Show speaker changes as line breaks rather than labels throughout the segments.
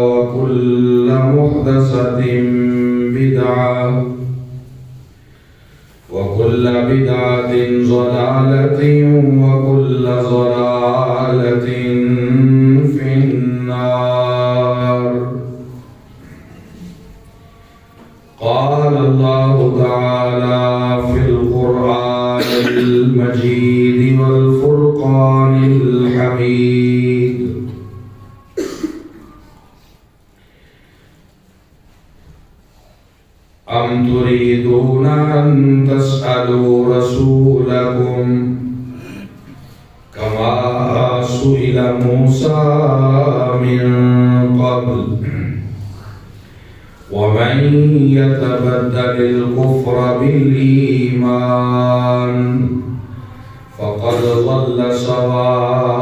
وكل محدثة بدعة وكل بدعة ضلالة وكل ضلالة في النار. قال الله تعالى في القرآن المجيد والفرقان الحميد: أم تريدون أن تسألوا رسولكم كما سئل موسى من قبل ومن يتبدل الكفر بالإيمان فقد ضل سواء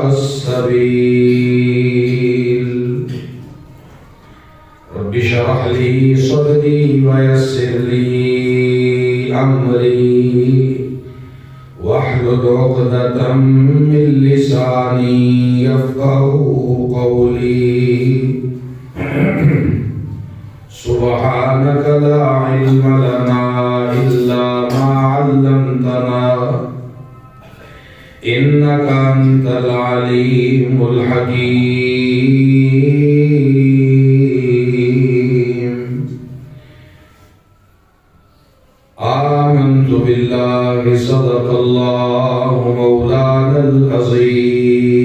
السبيل. رب اشرح لي صدري ويسر لي أمري واحلل عقدة من لساني يفقهوا قولي. سبحانك لا علم لنا إلا ما علمتنا إنك أنت العليم الحكيم. آمنت بالله صدق الله مولانا العظيم.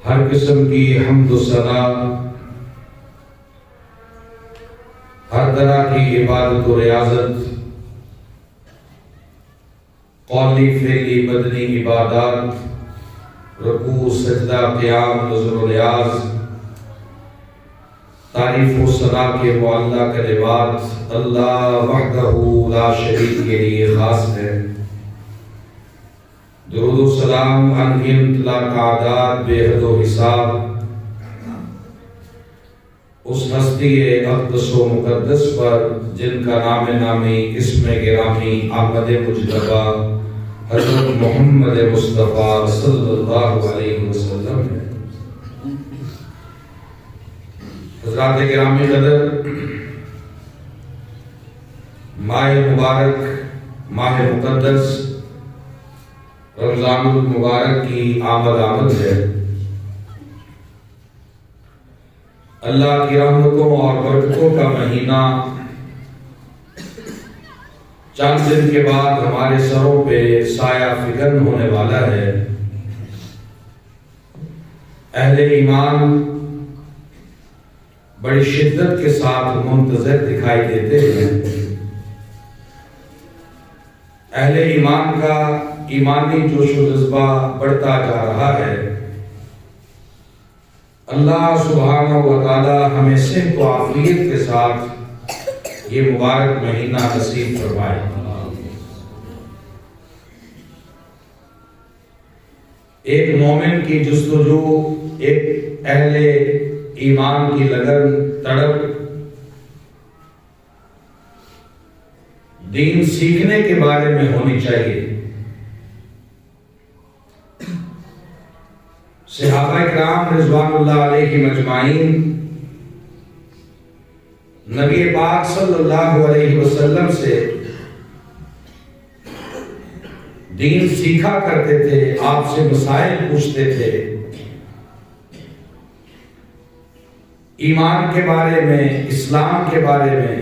ہر قسم کی حمد و ثنا، ہر طرح کی عبادت و ریاضت، قولی فعلی بدنی عبادات، رکوع سجدہ قیام نظر و نیاز، تعریف و ثنا کے معلّہ کلمات اللہ وحدہ لا شریک کے لیے خاص ہے. درود و سلام انگنت لا تعداد بے حد و حساب اس ہستی اقدس و مقدس پر جن کا نام نامی اسم گرامی آمد مجتبی حضرت محمد مصطفیٰ صلی اللہ علیہ وسلم ہے. حضرات گرامی قدر، ماہ مبارک، ماہ مقدس رمضان المبارک کی آمد ہے. اللہ کی رحمتوں اور برکتوں کا مہینہ چند دن کے بعد ہمارے سروں پہ سایہ فکن ہونے والا ہے. اہل ایمان بڑی شدت کے ساتھ منتظر دکھائی دیتے ہیں. اہل ایمان کا ایمانی جوش و جذبہ بڑھتا جا رہا ہے. اللہ سبحانہ و تعالی ہمیں صحت و عافیت کے ساتھ یہ مبارک مہینہ نصیب فرمائے. ایک مومن کی جستجو، ایک اہل ایمان کی لگن، تڑپ دین سیکھنے کے بارے میں ہونی چاہیے. صحابہ کرام رضوان اللہ علیہم اجمعین نبی پاک صلی اللہ علیہ وسلم سے دین سیکھا کرتے تھے، آپ سے مسائل پوچھتے تھے، ایمان کے بارے میں، اسلام کے بارے میں،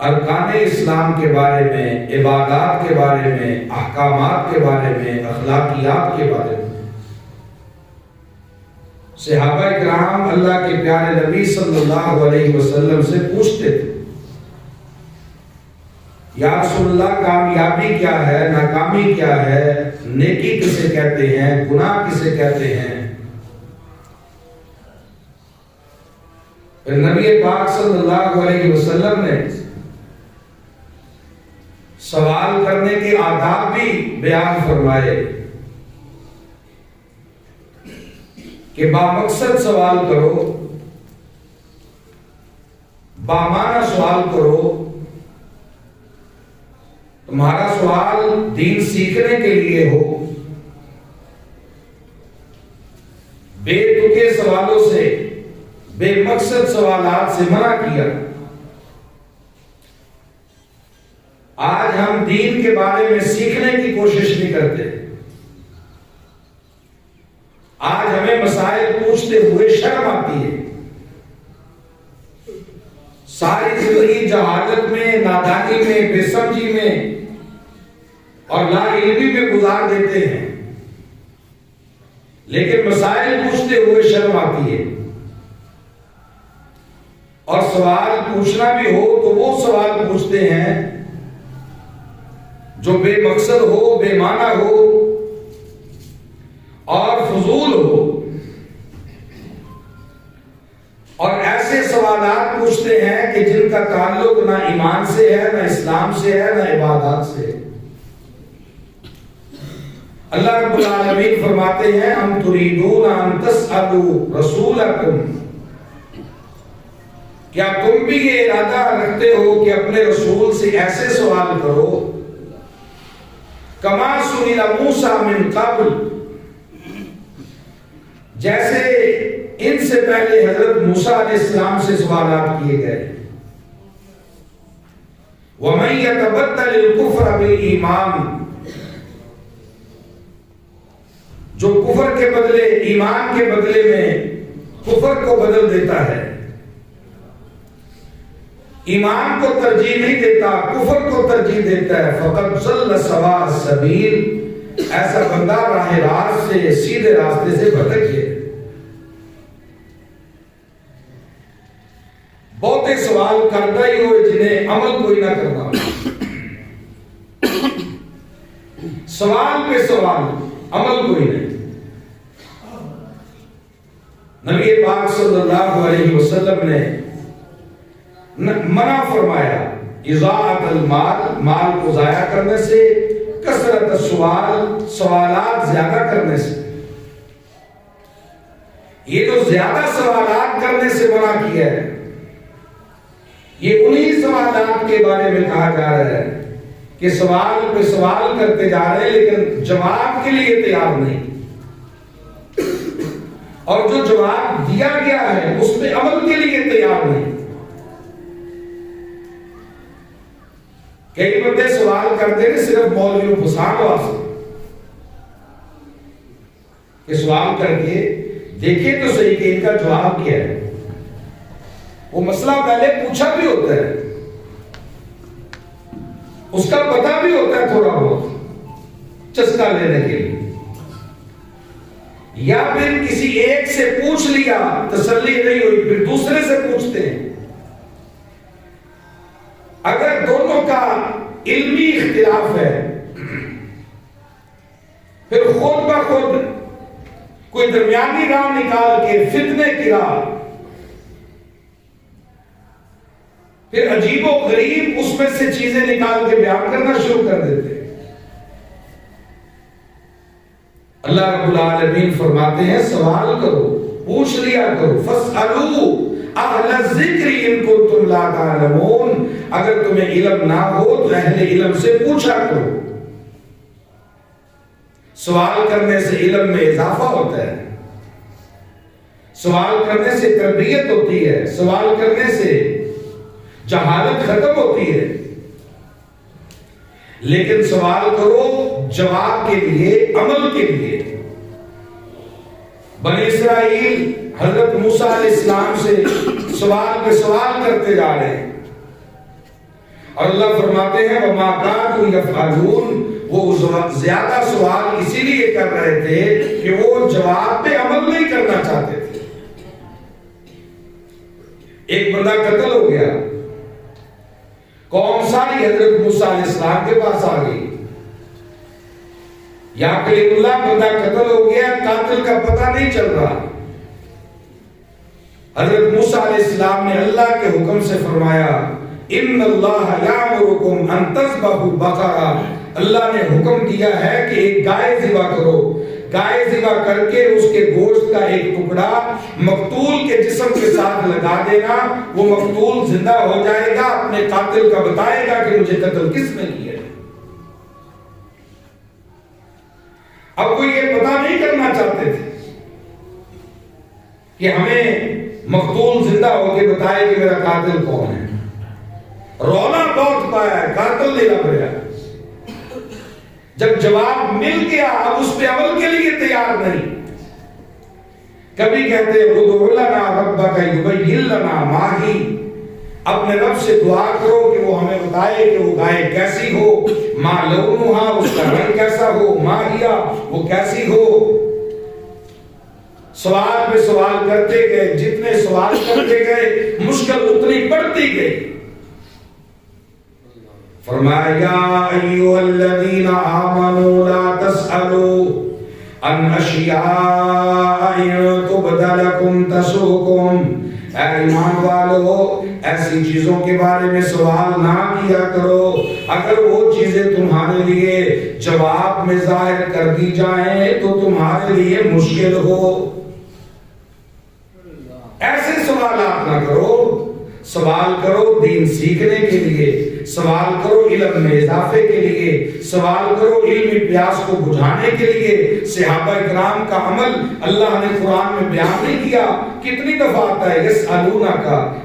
ارکان اسلام کے بارے میں، عبادات کے بارے میں، احکامات کے بارے میں، اخلاقیات کے بارے میں. صحابہ کرام اللہ کے پیارے نبی صلی اللہ علیہ وسلم سے پوچھتے تھے، یا رسول اللہ کامیابی کیا ہے، ناکامی کیا ہے، نیکی کسے کہتے ہیں، گناہ کسے کہتے ہیں. پھر نبی پاک صلی اللہ علیہ وسلم نے سوال کرنے کے آداب بھی بیان فرمائے کہ بامقصد سوال کرو، بامعنی سوال کرو، تمہارا سوال دین سیکھنے کے لیے ہو، بے تکے سوالوں سے، بے مقصد سوالات سے منع کیا۔ آج ہم دین کے بارے میں سیکھنے کی کوشش نہیں کرتے۔ آج ہمیں مسائل پوچھتے ہوئے شرم آتی ہے۔ ساری زندگی جہالت میں، نادانی میں، بے سمجھی میں اور لا علمی میں گزار دیتے ہیں، لیکن مسائل پوچھتے ہوئے شرم آتی ہے۔ اور سوال پوچھنا بھی ہو تو وہ سوال پوچھتے ہیں جو بے مقصد ہو، بے معنی ہو اور فضول ہو، اور ایسے سوالات پوچھتے ہیں کہ جن کا تعلق نہ ایمان سے ہے، نہ اسلام سے ہے، نہ عبادات سے ہے۔ اللہ رب العالمین فرماتے ہیں ام تريدون ان تسألوا رسولکم، کیا تم بھی یہ ارادہ رکھتے ہو کہ اپنے رسول سے ایسے سوال کرو کما سئل موسیٰ من قبل، جیسے ان سے پہلے حضرت موسیٰ علیہ السلام سے سوالات کیے گئے۔ وَمَن يَتَبَدَّلِ الْكُفْرَ بِالْإِيمَانِ، جو کفر کے بدلے، ایمان کے بدلے میں کفر کو بدل دیتا ہے، ایمان کو ترجیح نہیں دیتا، کفر کو ترجیح دیتا ہے، فَقَدْ ضَلَّ سَوَاءَ السَّبِيلِ، ایسا بندہ راہ راست سے، سیدھے راستے سے بھٹک گیا۔ بہتے سوال کرتا ہی ہوئے جنہیں عمل کوئی نہ کرنا، سوال پہ سوال، عمل کوئی نہیں۔ نبی پاک صلی اللہ علیہ وسلم نے منع فرمایا اضاعت المال، مال کو ضائع کرنے سے، کثرت السؤال، سوالات زیادہ کرنے سے۔ یہ جو زیادہ سوالات کرنے سے منع کیا ہے، یہ انہی سوالات کے بارے میں کہا جا رہا ہے کہ سوال پہ سوال کرتے جا رہے ہیں لیکن جواب کے لیے تیار نہیں، اور جو جواب دیا گیا ہے اس پہ عمل کے لیے تیار نہیں۔ کئی بندے سوال کرتے ہیں صرف مولویوں پسند واسطے کہ سوال کر کے دیکھیں تو صحیح کہ ان کا جواب کیا ہے۔ وہ مسئلہ پہلے پوچھا بھی ہوتا ہے، اس کا پتہ بھی ہوتا ہے تھوڑا بہت چسکا لینے کے لیے، یا پھر کسی ایک سے پوچھ لیا تسلی نہیں ہوئی پھر دوسرے سے پوچھتے ہیں۔ اگر دونوں کا علمی اختلاف ہے پھر خود بخود کوئی درمیانی راہ نکال کے فتنے کی راہ، پھر عجیب و غریب اس میں سے چیزیں نکال کے بیان کرنا شروع کر دیتے۔ اللہ رب العالمین فرماتے ہیں سوال کرو، پوچھ لیا کرو، فاسألوا اہل الذکر ان کنتم لا تعلمون، اگر تمہیں علم نہ ہو تو اہل علم سے پوچھا کرو۔ سوال کرنے سے علم میں اضافہ ہوتا ہے، سوال کرنے سے تربیت ہوتی ہے، سوال کرنے سے جہالت ختم ہوتی ہے۔ لیکن سوال کرو جواب کے لیے، عمل کے لیے۔ بنی اسرائیل حضرت موسیٰ علیہ السلام سے سوال پہ سوال کرتے جا رہے ہیں، اور اللہ فرماتے ہیں وَمَا كَانُوا يَفْعَلُونَ، وہ زیادہ سوال اسی لیے کر رہے تھے کہ وہ جواب پہ عمل نہیں کرنا چاہتے تھے۔ ایک بندہ قتل ہو گیا، قوم ساری حضرت موسیٰ علیہ السلام کے پاس آ گئی، یا کلیم اللہ بندہ قتل ہو گیا، قاتل کا پتہ نہیں چل رہا۔ حضرت موسیٰ علیہ السلام نے اللہ کے حکم سے فرمایا ان اللہ یامرکم ان تذبحوا بقرہ، اللہ نے حکم دیا ہے کہ ایک گائے ذبح کرو، گائے ذبح کر کے اس کے گوشت کا ایک ٹکڑا مقتول کے جسم کے ساتھ لگا دینا، وہ مقتول زندہ ہو جائے گا، اپنے قاتل کا بتائے گا کہ مجھے قتل کس نے کیا ہے۔ اب کوئی یہ پتہ نہیں کرنا چاہتے تھے کہ ہمیں مقتول زندہ ہو کے بتائے کہ میرا قاتل کون ہے. رونا بہت پایا ہے، قاتل نہیں لگ رہا. جب جواب مل گیا اب اس پہ عمل کے لیے تیار نہیں. کبھی کہتے ادعو لنا ربک یبین لنا ما ہی، اپنے رب سے دعا کرو کہ وہ ہمیں بتائے کہ وہ گائے کیسی ہو، ما لونھا اس کا رنگ کیسا ہو، ما ہیا وہ کیسی ہو. سوال پہ سوال کرتے گئے، جتنے سوال کرتے گئے مشکل اتنی بڑھتی گئی. فرمایا یا ایھا الذین آمنوا لا تسألوا عن اشیاء ان تبد لکم تسؤکم. اے ایمان والو ایسی چیزوں کے بارے میں سوال نہ کیا کرو اگر وہ چیزیں تمہارے لیے جواب میں ظاہر کر دی جائیں تو تمہارے لیے مشکل ہو. ایسے سوالات نہ کرو. سوال کرو دین سیکھنے کے لیے، سوال کرو علم میں اضافے کے لیے، سوال کرو علمی پیاس کو بجھانے کے لیے. صحابہ کرام کا عمل اللہ نے قرآن میں بیان نہیں کیا. کتنی دفعہ آتا ہے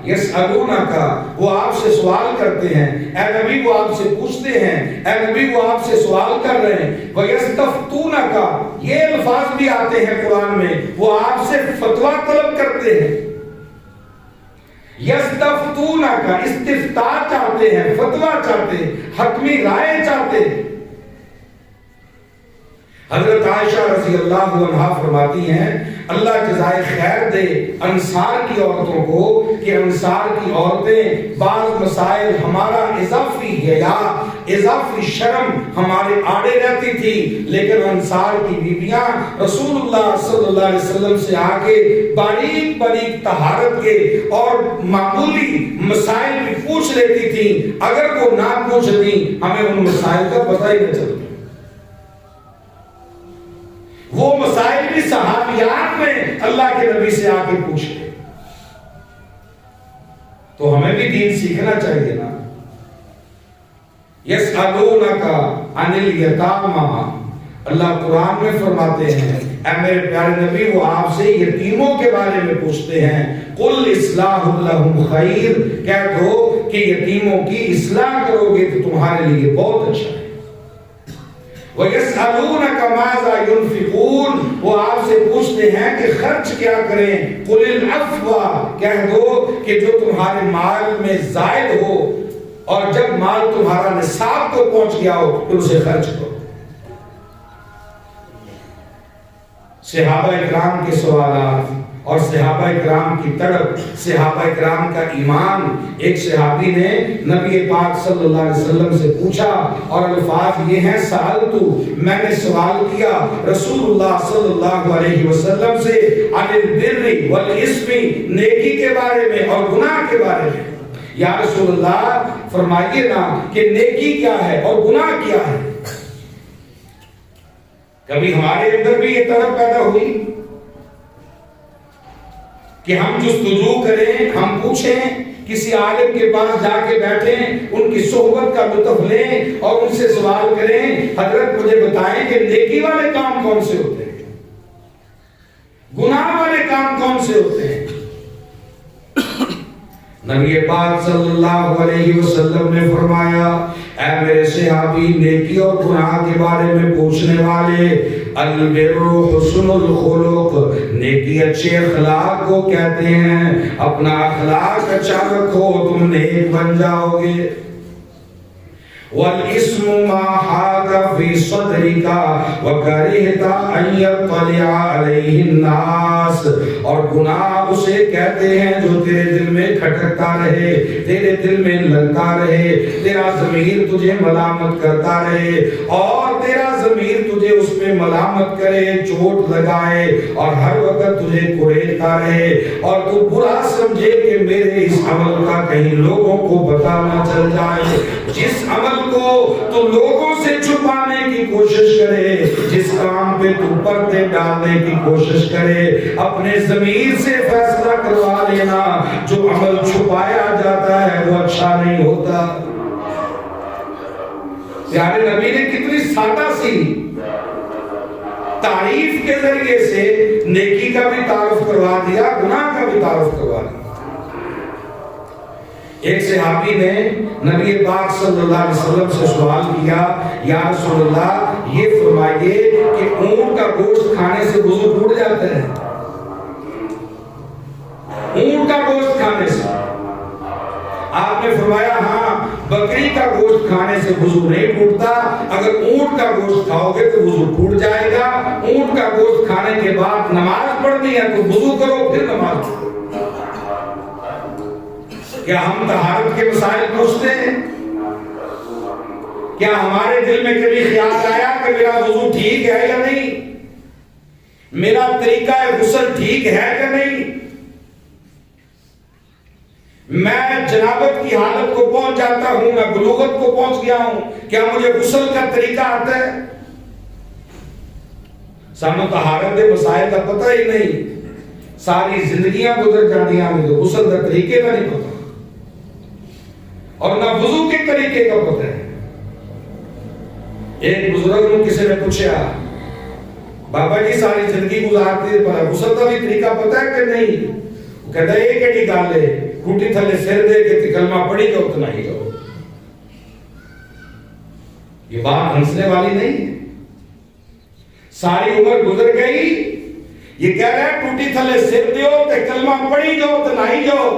یسألونک، وہ آپ سے سوال کرتے ہیں. اے نبی وہ آپ سے پوچھتے ہیں، اے نبی وہ آپ سے سوال کر رہے ہیں. وَيَسْتَفْتُونَکَ، یہ الفاظ بھی آتے ہیں قرآن میں، وہ آپ سے فتویٰ طلب کرتے ہیں. یستفتونک، استفتاء چاہتے ہیں، فتویٰ چاہتے ہیں، حتمی رائے چاہتے ہیں. حضرت عائشہ رضی اللہ عنہا فرماتی ہیں اللہ جزائے خیر دے انصار کی عورتوں کو کہ انصار کی عورتیں بعض مسائل ہمارا اضافی حیا، اضافی شرم ہمارے آڑے رہتی تھی، لیکن انصار کی بیویاں رسول اللہ صلی اللہ علیہ وسلم سے آگے باریک باریک طہارت کے اور معمولی مسائل بھی پوچھ لیتی تھی. اگر وہ نہ پوچھتی ہمیں ان مسائل کا پتہ ہی نہ چلتا. وہ مسائل بھی صحابیات میں اللہ کے نبی سے آ کے پوچھے. تو ہمیں بھی دین سیکھنا چاہیے نا. یسألونک عن الیتامی، اللہ قرآن میں فرماتے ہیں اے میرے پیارے نبی وہ آپ سے یتیموں کے بارے میں پوچھتے ہیں. قل اصلاح لہم خیر، کہہ دو کہ یتیموں کی اصلاح کرو گے تو تمہارے لیے بہت اچھا ہے. وَيَسْأَلُونَكَ مَاذَا يُنْفِقُونَ، وہ آپ سے پوچھتے ہیں کہ خرچ کیا کریں. قُلِ الْعَفْوَ، کہہ دو کہ جو تمہارے مال میں زائد ہو اور جب مال تمہارا نصاب کو پہنچ گیا ہو تو اسے خرچ کرو. صحابہ اکرام کے سوالات اور صحابہ اکرام کی تڑپ، صحابہ اکرام کا ایمان. ایک صحابی نے نبی پاک صلی اللہ علیہ وسلم سے پوچھا اور الفاظ یہ ہیں سألتو، میں نے سوال کیا رسول اللہ صلی اللہ علیہ وسلم سے عن البر والاسم، نیکی کے بارے میں اور گناہ کے بارے میں. یا رسول اللہ فرمائیے نا کہ نیکی کیا ہے اور گناہ کیا ہے. کبھی ہمارے اندر بھی یہ طرف پیدا ہوئی کہ ہم جستجو کریں، ہم پوچھیں، کسی عالم کے پاس جا کے بیٹھیں، ان کی صحبت کا لطف لیں اور ان سے سوال کریں حضرت مجھے بتائیں کہ نیکی والے کام کون سے ہوتے ہیں، گناہ والے کام کون سے ہوتے ہیں. نبی پاک صلی اللہ علیہ وسلم نے فرمایا اے میرے صحابی نیکی اور گناہ کے بارے میں پوچھنے والے، البر حسن الخلق، نیکی اچھے اخلاق کو کہتے ہیں. اپنا اخلاق اچھا رکھو تم نیک بن جاؤ گے. والاسم ما حاك في صدرك وكرهت ان يطلع عليه الناس، اور گناہ اسے کہتے ہیں جو تیرے دل میں کھٹکتا رہے، تیرے دل میں لگتا رہے، تیرا ضمیر تجھے ملامت کرتا رہے اور تیرا ضمیر تجھے اس پہ ملامت کرے، چوٹ لگائے اور ہر وقت تجھے کوریدتا رہے اور تو برا سمجھے کہ میرے اس عمل کا کہیں لوگوں کو پتہ نہ چل جائے. جس عمل کو تو لوگوں سے چھپانے کی کوشش کرے، جس کام پہ تو پردے ڈالنے کی کوشش کرے، اپنے ضمیر سے فیصلہ کروا لینا جو عمل چھپایا جاتا ہے وہ اچھا نہیں ہوتا. پیارے نبی نے کتنی سادہ سی تعریف کے ذریعے سے نیکی کا بھی تعارف کروا دیا، گناہ کا بھی تعارف کروا دیا۔ ایک صحابی نے نبی پاک صلی اللہ علیہ وسلم سے سوال کیا، یا رسول اللہ یہ فرمائیے کہ اونٹ کا گوشت کھانے سے وضو ٹوٹ جاتا ہے؟ اونٹ کا گوشت کھانے سے؟ آپ نے فرمایا ہاں، بکری کا گوشت کھانے سے وضو نہیں ٹوٹتا، اگر اونٹ کا گوشت کھاؤ گے تو وضو ٹوٹ جائے گا۔ اونٹ کا گوشت کھانے کے بعد نماز پڑھنی ہے تو وضو کرو پھر نماز پڑھو۔ کیا ہم طہارت کے مسائل پوچھتے ہیں؟ کیا ہمارے دل میں کبھی خیال آیا کہ میرا وضو ٹھیک ہے یا نہیں؟ میرا طریقہ غسل ٹھیک ہے یا نہیں؟ میں جنابت کی حالت کو پہنچ جاتا ہوں، میں بلوغت کو پہنچ گیا ہوں، کیا مجھے غسل کا طریقہ آتا ہے؟ سانو طہارت کے مسائل کا پتہ ہی نہیں، ساری زندگیاں گزر جاتی ہیں تو غسل کا طریقے کا نہیں پتہ، اور نہ وضو کے طریقے کا پتہ ہے۔ ایک بزرگ نے کسی نے پوچھا، بابا جی ساری زندگی گزارتے پر غسل کا بھی طریقہ پتہ ہے کہ نہیں؟ وہ کہتا ہے یہ کیڑی گل ہے، ٹوٹی تھلے سر دے کے کلمہ پڑھی جاؤ تو نہیں جاؤ۔ یہ بات ہنسنے والی نہیں ہے، ساری عمر گزر گئی، یہ کہہ رہا ہے ٹوٹی تھلے سر دیو تے کلمہ پڑھی جاؤ تو نہیں جاؤ،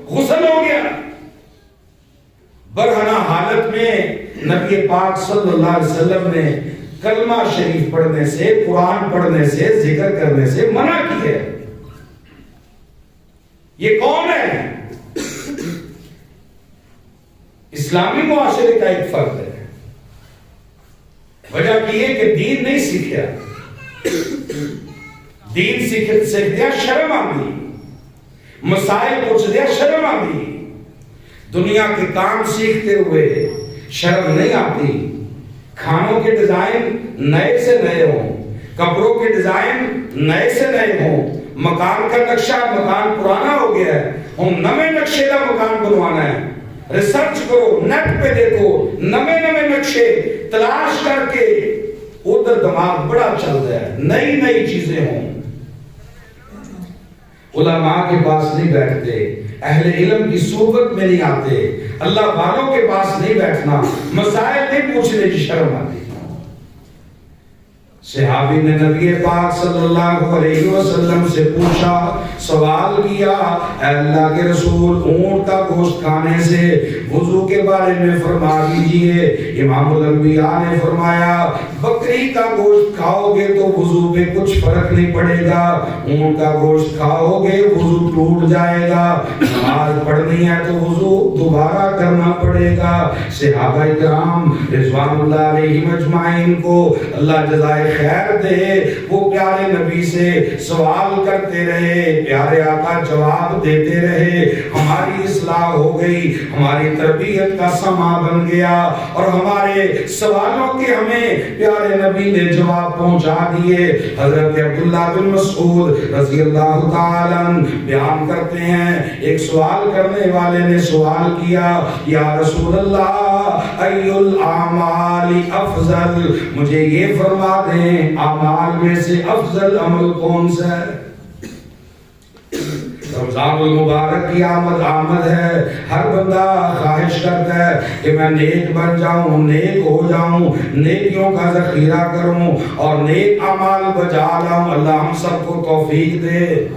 غسل ہو گیا۔ برہنہ حالت میں نبی پاک صلی اللہ علیہ وسلم نے کلمہ شریف پڑھنے سے، قرآن پڑھنے سے، ذکر کرنے سے منع کی ہے۔ یہ کون ہے؟ اسلامی معاشرے کا ایک فرد ہے۔ وجہ یہ ہے کہ دین نہیں سیکھا، دین سیکھ دیا شرم آ گئی، مسائل پوچھ دیا شرم آ گئی، دنیا کے کام سیکھتے ہوئے شرم نہیں آتی۔ کھانوں کے ڈیزائن نئے سے نئے ہوں، کپڑوں کے ڈیزائن نئے سے نئے ہوں، مکان کا نقشہ، مکان پرانا ہو گیا ہے، ہم نئے نقشے کا مکان بنوانا ہے۔ ریسرچ کرو، نیٹ پہ دیکھو، نئے نقشے تلاش کر کے ادھر دماغ بڑا چل رہا ہے، نئی چیزیں ہوں۔ علماء کے پاس نہیں بیٹھتے، اہل علم کی صحبت میں نہیں آتے، اللہ والوں کے پاس نہیں بیٹھنا، مسائل نہیں پوچھنے کی شرم آتی۔ صحابی نے نبی پاک صلی اللہ علیہ وسلم سے پوچھا، سوال کیا، اے اللہ کے رسول اونٹ کا گوشت کھانے سے وضو کے بارے میں فرما دیجئے۔ امام الانبیاء نے فرمایا، بکری کا گوشت کھاؤ گے تو وضو پہ کچھ فرق نہیں پڑے گا، اونٹ کا گوشت کھاؤ گے وضو ٹوٹ جائے گا، نماز پڑھنی ہے تو وضو دوبارہ کرنا پڑے گا۔ صحابہ کرام رضوان اللہ علیہم اجمعین کو اللہ جزائے خیر دے، وہ پیارے نبی سے سوال کرتے رہے، پیارے آقا جواب دیتے رہے، ہماری اصلاح ہو گئی، ہماری تربیت کا سما بن گیا، اور ہمارے سوالوں کے ہمیں پیارے نبی نے جواب پہنچا دیے۔ حضرت عبداللہ بن مسعود رضی اللہ تعالیٰ عنہ بیان کرتے ہیں، ایک سوال کرنے والے نے سوال کیا، یا رسول اللہ ای الاعمال افضل، مجھے یہ فرما دیں اعمال میں سے افضل عمل کون سا ہے؟ رمضان المبارک کی آمد ہے، ہر بندہ خواہش کرتا ہے کہ میں نیک بن جاؤں، نیک ہو جاؤں، نیکیوں کا ذخیرہ کروں اور نیک اعمال بجا لاؤں۔ اللہ ہم سب کو توفیق دے۔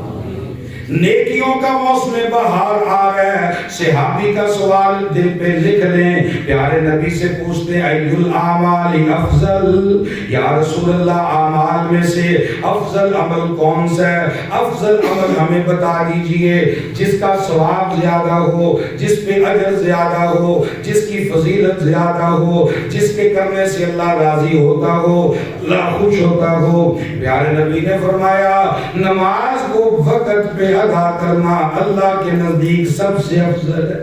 نیکیوں کا موسم بہار آ رہا ہے، صحابی کا سوال دل پہ لکھ لیں، پیارے نبی سے پوچھتے ہیں ای الاعمال افضل، یا رسول اللہ اعمال میں سے افضل عمل کون سا ہے؟ افضل عمل ہمیں بتا دیجئے، جس کا ثواب زیادہ ہو، جس پہ اجر زیادہ ہو، جس کی فضیلت زیادہ ہو، جس کے کرنے سے اللہ راضی ہوتا ہو، اللہ خوش ہوتا ہو۔ پیارے نبی نے فرمایا، نماز کو وقت پہ ادا کرنا اللہ کے نزدیک سب سے افضل ہے۔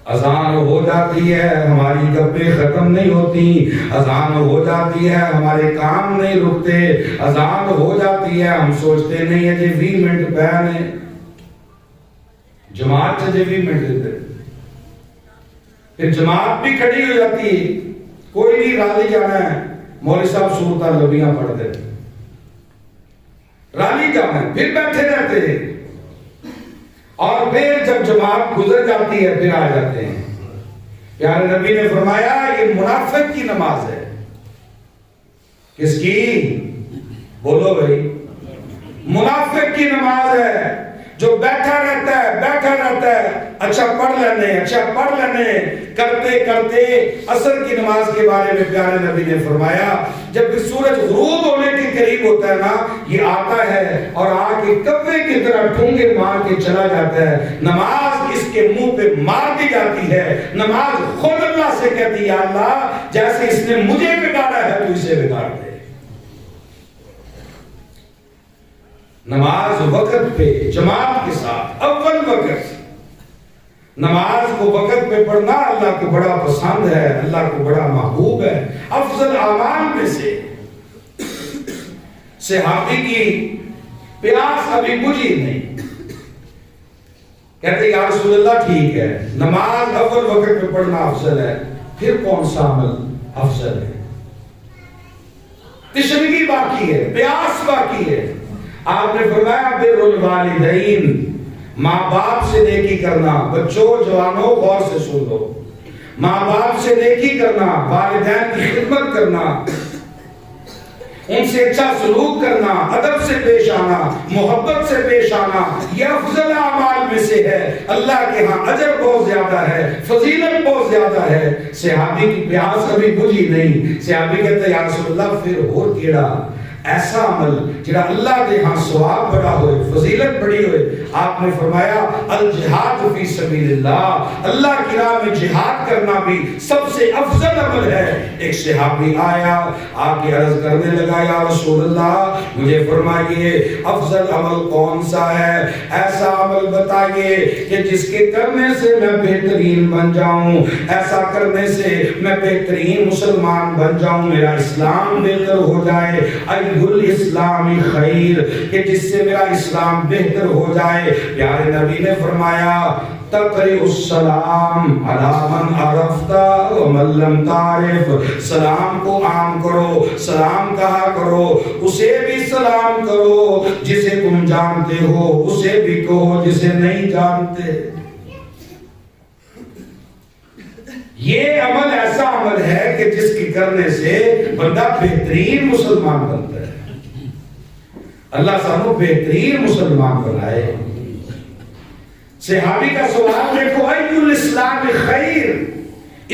اذان ہو جاتی ہے، ہماری گپیں ختم نہیں ہوتی، اذان ہو جاتی ہے، ہمارے کام نہیں رکتے، اذان ہو جاتی ہے، ہم سوچتے نہیں ہے جی 20 منٹ پہنے جماعت سے 20 منٹ دیتے، پھر جماعت بھی کھڑی ہو جاتی ہے، کوئی نہیں راضی جانا ہے، مولوی صاحب صورت لبیاں پڑھ دیں، رالی جانا ہے، پھر بیٹھے رہتے ہیں، اور پھر جب جماعت گزر جاتی ہے پھر آ جاتے ہیں۔ پیارے نبی نے فرمایا یہ منافق کی نماز ہے۔ کس کی؟ بولو بھائی، منافق کی نماز ہے، جو بیٹھا رہتا ہے، اچھا پڑھ لینے کرتے کرتے عصر کی نماز کے بارے میں پیارے نبی نے فرمایا جب سورج غروب ہونے کے قریب ہوتا ہے نا، یہ آتا ہے اور آ کے کبے کی طرح ٹھونگے مار کے چلا جاتا ہے، نماز اس کے منہ پہ مار دی جاتی ہے، نماز خود اللہ سے کہتی ہے یا اللہ جیسے اس نے مجھے بگاڑا ہے تو اسے بگاڑ دے۔ نماز وقت پہ جماعت کے ساتھ، اول وقت نماز کو وقت پہ پڑھنا اللہ کو بڑا پسند ہے، اللہ کو بڑا محبوب ہے، افضل اعمال میں سے۔ صحابی کی پیاس ابھی بجھی نہیں، کہتے یا رسول اللہ ٹھیک ہے نماز اول وقت پہ پڑھنا افضل ہے، پھر کون سا عمل افضل ہے؟ تشنگی باقی ہے، پیاس باقی ہے۔ آپ نے فرمایا بر الوالدین، ماں باپ سے نیکی کرنا۔ بچوں جوانوں غور سے سن لو، ماں باپ سے نیکی کرنا، والدین کی خدمت کرنا، ان سے اچھا سلوک کرنا، ادب سے پیش آنا، محبت سے پیش آنا، یہ افضل اعمال میں سے ہے۔ اللہ کے ہاں اجر بہت زیادہ ہے، فضیلت بہت زیادہ ہے۔ صحابی کی پیاس کبھی بجھی نہیں۔ صحابی کہتے ہیں یا رسول اللہ پھر اور کیڑا ایسا عمل جڑا اللہ دے ہاں ثواب بڑا ہوئے، فضیلت بڑی ہوئے؟ آپ نے فرمایا الجہاد فی سبیل اللہ، اللہ کی راہ میں جہاد کرنا بھی سب سے افضل عمل ہے۔ ایک صحابی آیا، آ کے عرض کرنے لگا یا رسول اللہ مجھے فرمائیے افضل عمل کون سا ہے؟ ایسا عمل بتائیے کہ جس کے کرنے سے میں بہترین بن جاؤں، ایسا کرنے سے میں بہترین مسلمان بن جاؤں، میرا اسلام بہتر ہو جائے۔ الاسلام خیر، کہ جس سے میرا اسلام بہتر ہو جائے۔ پیارے نبی نے فرمایا تقرئ السلام علی من عرفت ومن لم تعرف، سلام کو عام کرو، سلام کہا کرو، اسے بھی سلام کرو جسے تم جانتے ہو، اسے بھی کہو جسے نہیں جانتے۔ یہ عمل ایسا عمل ہے کہ جس کی کرنے سے بندہ بہترین مسلمان بنتا ہے۔ اللہ سانو بہترین مسلمان بنائے۔ صحابی کا سوال دیکھو ای الاسلام خیر،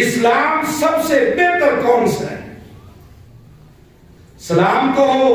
اسلام سب سے بہتر کون سا ہے؟ سلام کو ہو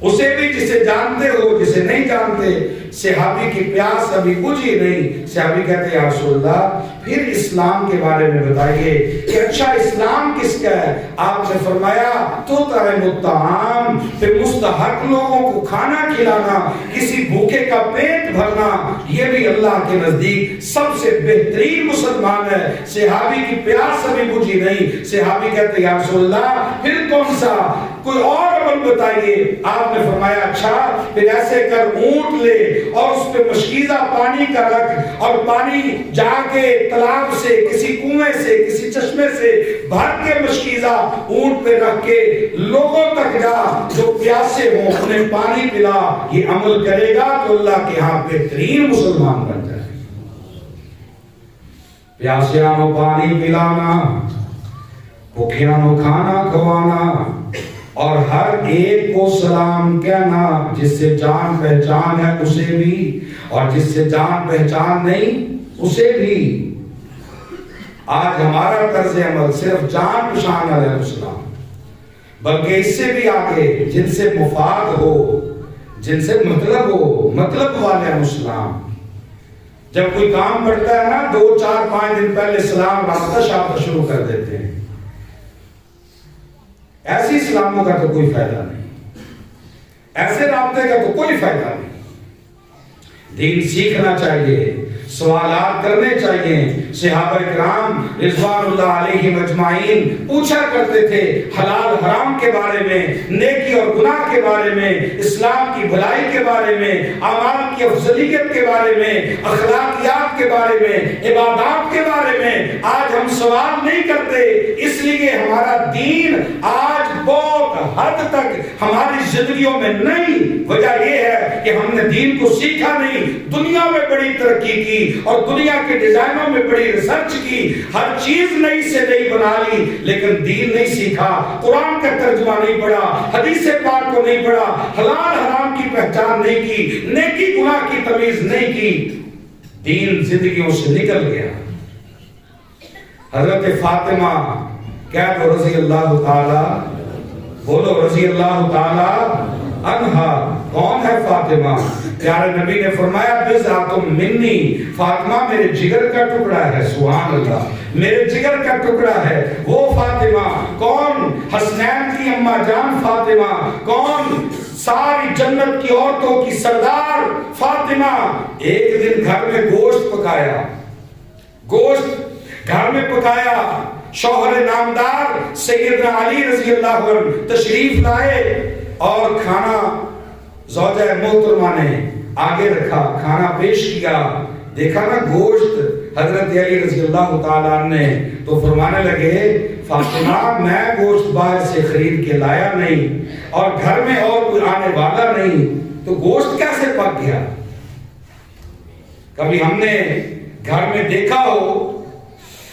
اسے بھی جسے جانتے ہو جسے نہیں جانتے۔ صحابی کی پیاس ابھی بجھی نہیں۔ صحابی کہتے ہیں یا رسول اللہ پھر اسلام کے بارے میں بتائیے کہ اچھا اسلام کس کا ہے؟ آپ نے فرمایا تطعم الطعام، پھر مستحق لوگوں کو کھانا کھلانا، کسی بھوکے کا پیٹ بھرنا، یہ بھی اللہ کے نزدیک سب سے بہترین مسلمان ہے۔ صحابی کی پیاس ابھی بجھی نہیں۔ صحابی کہتے ہیں یا رسول اللہ پھر کون سا؟ کوئی اور عمل بتائیے۔ آپ نے فرمایا اچھا پھر ایسے کر اونٹ لے اور اس پہ مشکیزہ پانی کا رکھ، اور پانی جا کے تالاب سے، کسی کنویں سے، کسی چشمے سے بھر کے مشکیزہ اونٹ پہ رکھ کے لوگوں تک جا، جو پیاسے ہوں انہیں پانی پلا۔ یہ عمل کرے گا تو اللہ کے ہاں بہترین مسلمان بن جائے۔ پیاسیاں کو پانی پلانا، بھوکیاں کو کھانا کھوانا، اور ہر ایک کو سلام کہنا، جس سے جان پہچان ہے اسے بھی، اور جس سے جان پہچان نہیں اسے بھی۔ آج ہمارا طرز عمل صرف جان پہچان علیہ السلام، بلکہ اس سے بھی آگے جن سے مفاد ہو، جن سے مطلب ہو، مطلب والے اسلام۔ جب کوئی کام پڑتا ہے نا 2 4 5 دن پہلے سلام رابطہ شابطہ شروع کر دیتے ہیں۔ ایسی اسلاموں کا تو کوئی فائدہ نہیں، ایسے رابطے کا تو کوئی فائدہ نہیں۔ دین سیکھنا چاہیے، سوالات کرنے چاہیے. صحابہ کرام رضوان اللہ علیہم اجمعین پوچھا کرتے تھے حلال حرام کے بارے میں، نیکی اور گناہ کے بارے میں، اسلام کی بھلائی کے بارے میں، اعمال کی افضلیت کے بارے میں، اخلاقیات کے بارے میں، عبادات کے بارے میں. آج ہم سوال نہیں کرتے، اس لیے ہمارا دین آج بہت حد تک ہماری زندگیوں میں نہیں. وجہ یہ ہے کہ ہم نے دین کو سیکھا نہیں. دنیا میں بڑی ترقی کی اور دنیا کے ڈیزائنوں میں بڑی ریسرچ کی، ہر چیز نئی سے نئی بنا لی، لیکن دین نہیں سیکھا، قرآن کا ترجمہ نہیں پڑھا، حدیث پاک کو نہیں پڑھا، حلال حرام کی پہچان نہیں کی، نیکی گناہ کی تمیز نہیں کی. دین زندگیوں سے نکل گیا. حضرت فاطمہ کیا تو رضی اللہ تعالی، بولو رضی اللہ تعالی عنہا. کون ہے فاطمہ؟ پیارے نبی نے فرمایا بضعۃ منی، فاطمہ میرے جگر کا ٹکڑا ہے. سبحان اللہ، میرے جگر کا ٹکڑا ہے وہ فاطمہ. کون؟ حسنین کی اماں جان فاطمہ. کون؟ ساری جنت کی عورتوں کی سردار فاطمہ. ایک دن گھر میں گوشت پکایا، گوشت گھر میں پکایا. شوہر نامدار سیدنا علی رضی اللہ عنہ تشریف لائے اور کھانا زوجہ محترمہ نے آگے رکھا، کھانا پیش کیا. دیکھا نا گوشت حضرت علی رضی اللہ تعالیٰ عنہ نے، تو فرمانے لگے فاطمہ میں گوشت باہر سے خرید کے لایا نہیں اور گھر میں اور کوئی آنے والا نہیں، تو گوشت کیسے پک گیا؟ کبھی ہم نے گھر میں دیکھا ہو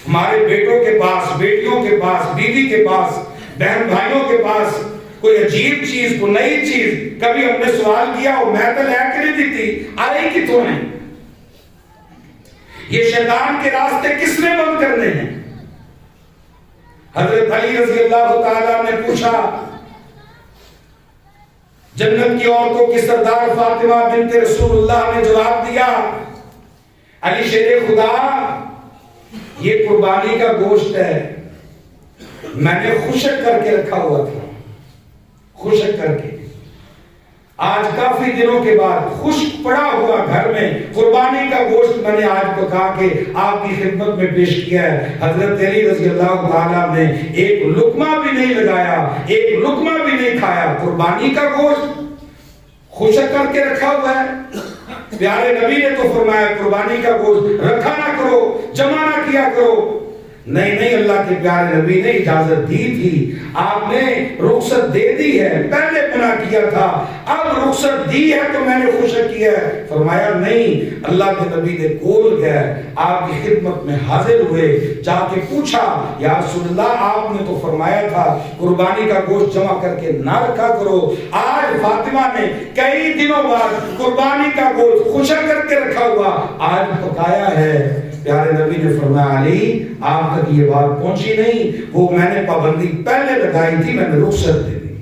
ہمارے بیٹوں کے پاس، بیٹیوں کے پاس، بیوی کے پاس، بہن بھائیوں کے پاس کوئی عجیب چیز، کوئی نئی چیز، کبھی ہم نے سوال کیا ہو میں تو لے کے نہیں دیتی، آئی کتوں نے؟ یہ شیطان کے راستے کس نے بند کرنے ہیں؟ حضرت علی رضی اللہ تعالیٰ نے پوچھا، جنت کی عورتوں کی سردار فاطمہ بنت رسول اللہ نے جواب دیا، علی شیر خدا یہ قربانی کا گوشت ہے، میں نے خشک کر کے رکھا ہوا تھا، خشک کر کے. آج کافی دنوں کے بعد خشک پڑا ہوا گھر میں قربانی کا گوشت میں نے آج پکا کے آپ کی خدمت میں پیش کیا ہے. حضرت علی رضی اللہ تعالیٰ نے ایک لقمہ بھی نہیں لگایا، ایک لقمہ بھی نہیں کھایا. قربانی کا گوشت خشک کر کے رکھا ہوا ہے. پیارے نبی نے تو فرمایا قربانی کا گوشت رکھا نہ کرو، جمع نہ کیا کرو. نہیں، اللہ کے پیارے نبی نے اجازت دی تھی، آپ نے رخصت دے دی ہے. پہلے منع کیا تھا، اب رخصت دی ہے تو میں نے خشک کیا ہے. فرمایا نہیں. اللہ کے نبی نے کول گئے، آپ کی خدمت میں حاضر ہوئے، جا کے پوچھا یا رسول اللہ آپ نے تو فرمایا تھا قربانی کا گوشت جمع کر کے نہ رکھا کرو. آج فاطمہ نے کئی دنوں بعد قربانی کا گوشت خشک کر کے رکھا ہوا آج پکایا ہے. پیارے نبی نے فرمایا علی آپ تک یہ بات پہنچی نہیں، وہ میں نے پابندی پہلے لگائی تھی، میں نے رخصت دے دی.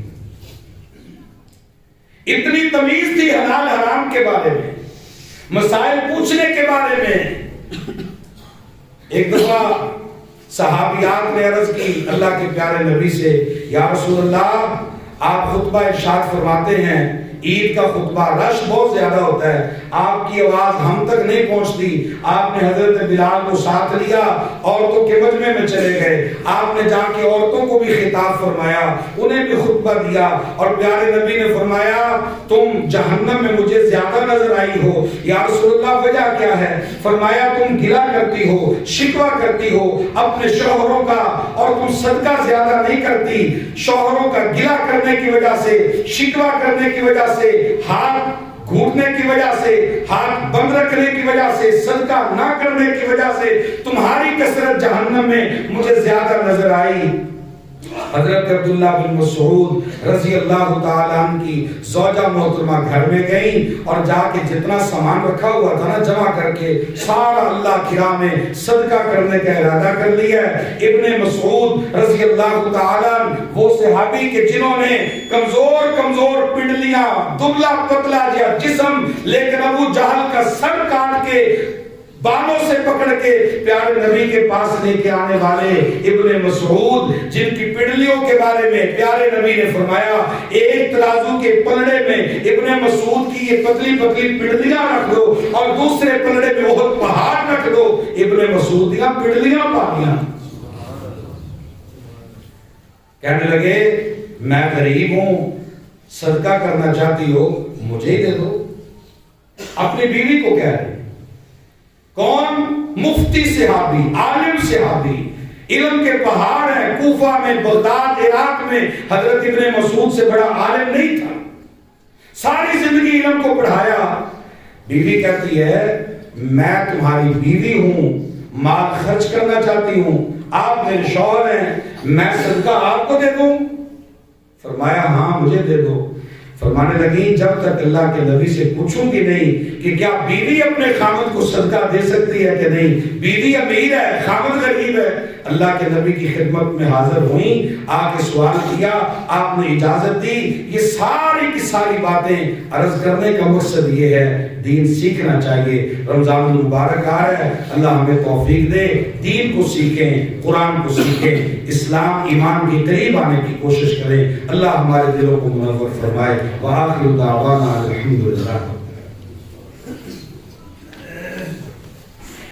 اتنی تمیز تھی حلال حرام کے بارے میں، مسائل پوچھنے کے بارے میں. ایک دفعہ صحابیات نے عرض کی اللہ کے پیارے نبی سے، یا رسول اللہ آپ خطبہ ارشاد فرماتے ہیں عید کا خطبہ رش بہت زیادہ ہوتا ہے، آپ کی آواز ہم تک نہیں پہنچتی. آپ نے حضرت بلال کو ساتھ لیا، عورتوں کے مجمع میں چلے گئے، آپ نے جا کے عورتوں کو بھی خطاب فرمایا، انہیں بھی خطبہ دیا. اور پیارے نبی نے فرمایا تم جہنم میں مجھے زیادہ نظر آئی ہو. یا رسول اللہ وجہ کیا ہے؟ فرمایا تم گلہ کرتی ہو، شکوہ کرتی ہو اپنے شوہروں کا، اور تم صدقہ زیادہ نہیں کرتی. شوہروں کا گلہ کرنے کی وجہ سے، شکوہ کرنے کی وجہ سے، ہاتھ گھوٹنے کی وجہ سے، ہاتھ بند رکھنے کی وجہ سے، صدقہ نہ کرنے کی وجہ سے تمہاری کثرت جہنم میں مجھے زیادہ نظر آئی. حضرت عبداللہ بن مسعود رضی اللہ تعالیٰ عنہ کی زوجہ محترمہ گھر میں گئیں اور جا کے جتنا سامان رکھا ہوا تھا نا جمع کر کے سارا اللہ کی راہ میں صدقہ کرنے کا ارادہ کر لیا. ابن مسعود رضی اللہ تعالیٰ عنہ وہ صحابی کے جنہوں نے کمزور پنڈلیاں، دبلا پتلا جسم، لیکن ابو جہل کا سر کاٹ کے بالوں سے پکڑ کے پیارے نبی کے پاس لے کے آنے والے ابن مسعود، جن کی پنڈلیوں کے بارے میں پیارے نبی نے فرمایا ایک ترازو کے پلڑے میں ابن مسعود کی یہ پتلی پتلی پنڈلیاں رکھ دو اور دوسرے پلڑے میں احد پہاڑ رکھ دو، ابن مسعود کی پنڈلیاں پالیاں۔ کہنے لگے میں غریب ہوں، صدقہ کرنا چاہتی ہو مجھے ہی دے دو۔ اپنی بیوی کو کہہ رہے، کون؟ مفتی صحابی، عالم صحابی، علم کے پہاڑ ہے، کوفہ میں، بغداد، عراق میں حضرت ابن مسعود سے بڑا عالم نہیں تھا، ساری زندگی علم کو پڑھایا۔ بیوی کہتی ہے میں تمہاری بیوی ہوں، مال خرچ کرنا چاہتی ہوں، آپ میرے شوہر ہیں، میں صدقہ آپ کو دے دوں؟ فرمایا ہاں مجھے دے دو۔ فرمانے لگی جب تک اللہ کے نبی سے پوچھوں گی نہیں کہ کیا بیوی اپنے خامد کو صدقہ دے سکتی ہے کہ نہیں، بیوی امیر ہے خامد غریب ہے، اللہ کے نبی کی خدمت میں حاضر ہوئیں، آ کے سوال کیا، آپ نے اجازت دی۔ یہ ساری کی ساری باتیں عرض کرنے کا مقصد یہ ہے دین سیکھنا چاہیے۔ رمضان المبارک آ رہا ہے، اللہ ہمیں توفیق دے، دین کو سیکھیں، قرآن کو سیکھیں، اسلام ایمان کے قریب آنے کی کوشش کریں۔ اللہ ہمارے دلوں کو منور فرمائے۔ وآخر دعوانا الحمدللہ۔